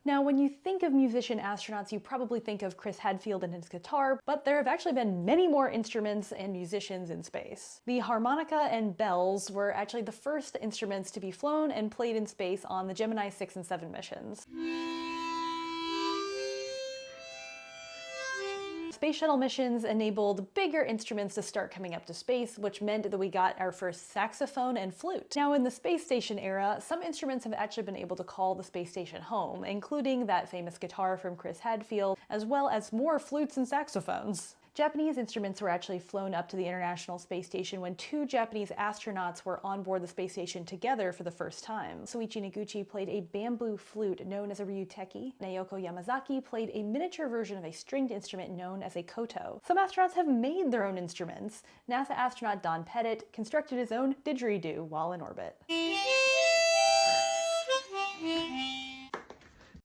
Now, when you think of musician astronauts, you probably think of Chris Hadfield and his guitar, but there have actually been many more instruments and musicians in space. The harmonica and bells were actually the first instruments to be flown and played in space on the Gemini 6 and 7 missions. Space shuttle missions enabled bigger instruments to start coming up to space, which meant that we got our first saxophone and flute. Now, in the space station era, some instruments have actually been able to call the space station home, including that famous guitar from Chris Hadfield, as well as more flutes and saxophones. Japanese instruments were actually flown up to the International Space Station when 2 Japanese astronauts were on board the space station together for the first time. Soichi Noguchi played a bamboo flute known as a ryuteki. Naoko Yamazaki played a miniature version of a stringed instrument known as a koto. Some astronauts have made their own instruments. NASA astronaut Don Pettit constructed his own didgeridoo while in orbit.